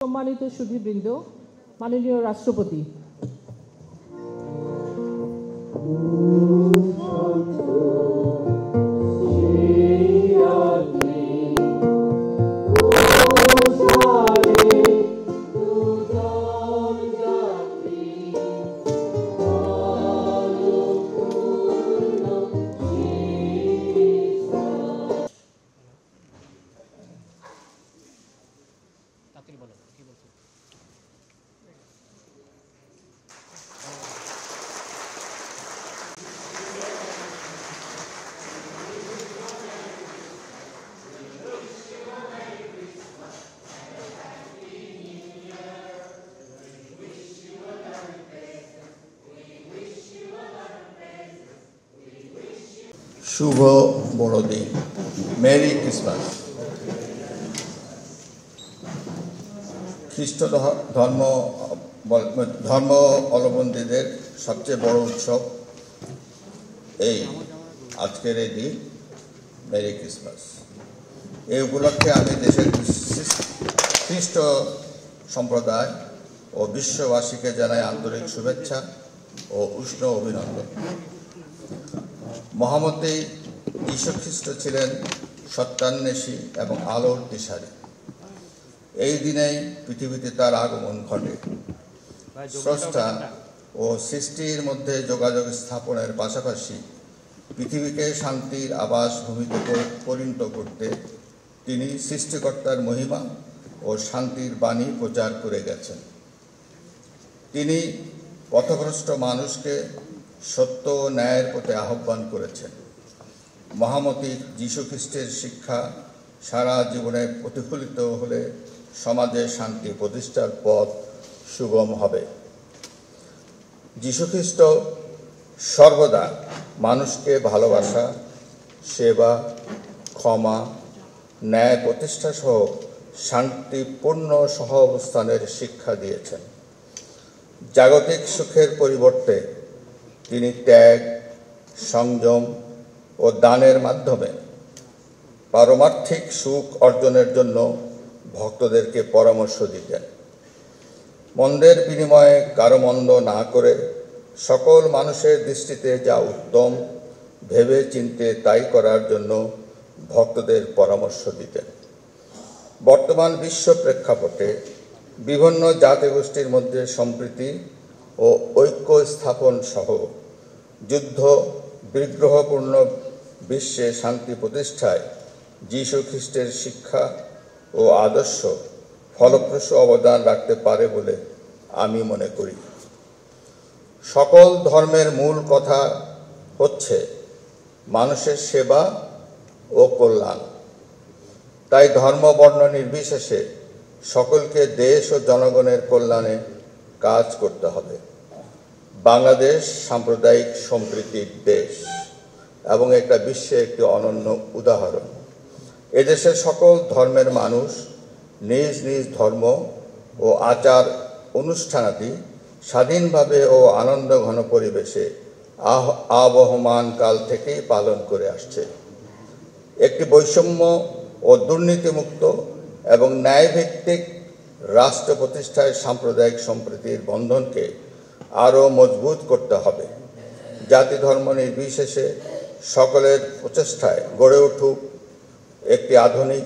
সম্মানিত সুধীবৃন্দ, মাননীয় রাষ্ট্রপতি, শুভ বড়দিন, মেরি ক্রিসমাস। খ্রিস্ট ধর্ম অবলম্বীদের সবচেয়ে বড় উৎসব এই আজকের এই দিন, মেরি ক্রিসমাস। এই উপলক্ষে আমি দেশের খ্রিস্ট সম্প্রদায় ও বিশ্ববাসীকে জানাই আন্তরিক শুভেচ্ছা ও উষ্ণ অভিনন্দন। মহামতি যীশুখ্রিস্ট ছিলেন সত্যান্বেষী এবং আলোর দিশারি। এই দিনেই পৃথিবীতে তার আগমন ঘটে। স্রষ্টা ও সৃষ্টির মধ্যে যোগাযোগ স্থাপনের পাশাপাশি পৃথিবীকে শান্তির আবাস ভূমিতে পরিণত করতে তিনি সৃষ্টিকর্তার মহিমা ও শান্তির বাণী প্রচার করে গেছেন। তিনি পথভ্রষ্ট মানুষকে সত্য ও ন্যায়ের পথে আহ্বান করেছেন। মহামতি যীশুখ্রিস্টের শিক্ষা সারা জীবনে প্রতিফলিত হলে সমাজে শান্তি প্রতিষ্ঠার পথ সুগম হবে। যীশুখ্রিস্ট সর্বদা মানুষকে ভালোবাসা, সেবা, ক্ষমা, ন্যায় প্রতিষ্ঠা সহ শান্তিপূর্ণ সহ অবস্থানের শিক্ষা দিয়েছেন। জাগতিক সুখের পরিবর্তে তিনি ত্যাগ, সংযম ও দানের মাধ্যমে পারমার্থিক সুখ অর্জনের জন্য ভক্তদেরকে পরামর্শ দিতেন। মন্দের বিনিময়ে কারো মন্দ না করে সকল মানুষের দৃষ্টিতে যা উত্তম ভেবে চিনতে তাই করার জন্য ভক্তদের পরামর্শ দিতেন। বর্তমান বিশ্ব প্রেক্ষাপটে বিভিন্ন জাতিগোষ্ঠীর মধ্যে সম্প্রীতি ও ঐক্য স্থাপন সহ যুদ্ধ বিগ্রহপূর্ণ বিশ্বে শান্তি প্রতিষ্ঠায় যীশু খ্রিস্টের শিক্ষা ও আদর্শ ফলপ্রসূ অবদান রাখতে পারে বলে আমি মনে করি। সকল ধর্মের মূল কথা হচ্ছে মানুষের সেবা ও কল্যাণ। তাই ধর্ম বর্ণ নির্বিশেষে সকলকে দেশ ও জনগণের কল্যাণে কাজ করতে হবে। বাংলাদেশ সাম্প্রদায়িক সম্প্রীতির দেশ এবং একটা বিশ্বে একটি অনন্য উদাহরণ। এদেশের সকল ধর্মের মানুষ নিজ নিজ ধর্ম ও আচার অনুষ্ঠানাদি স্বাধীনভাবে ও আনন্দ ঘন পরিবেশে আবহমান কাল থেকেই পালন করে আসছে। একটি বৈষম্য ও দুর্নীতিমুক্ত এবং ন্যায়ভিত্তিক রাষ্ট্র প্রতিষ্ঠায় সাম্প্রদায়িক সম্প্রীতির বন্ধনকে আরও মজবুত করতে হবে। জাতি ধর্ম নির্বিশেষে সকলের প্রচেষ্টায় গড়ে উঠুক একটি আধুনিক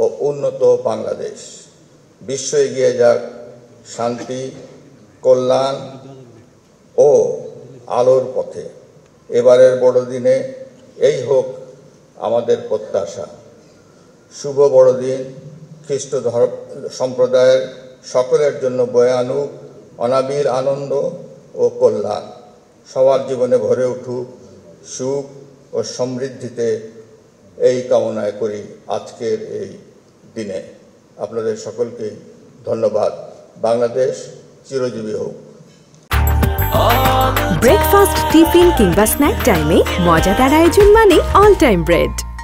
ও উন্নত বাংলাদেশ। বিশ্ব এগিয়ে যাক শান্তি, কল্যাণ ও আলোর পথে। এবারের বড়দিনে এই হোক আমাদের প্রত্যাশা। শুভ বড়দিন। খ্রিস্ট সম্প্রদায়ের সকলের জন্য বয়ে আনুক অনাবিল আনন্দ ও কল্যাণ। সবার জীবনে ভরে উঠুক সুখ ও সমৃদ্ধিতে, এই কামনায় করি আজকের এই দিনে। আপনাদের সকলকে ধন্যবাদ। বাংলাদেশ চিরজীবী হোক। ব্রেকফাস্ট, টিফিন কিংবা স্ন্যাক টাইমে মজাদার আয়োজন মানে অল টাইম ব্রেড।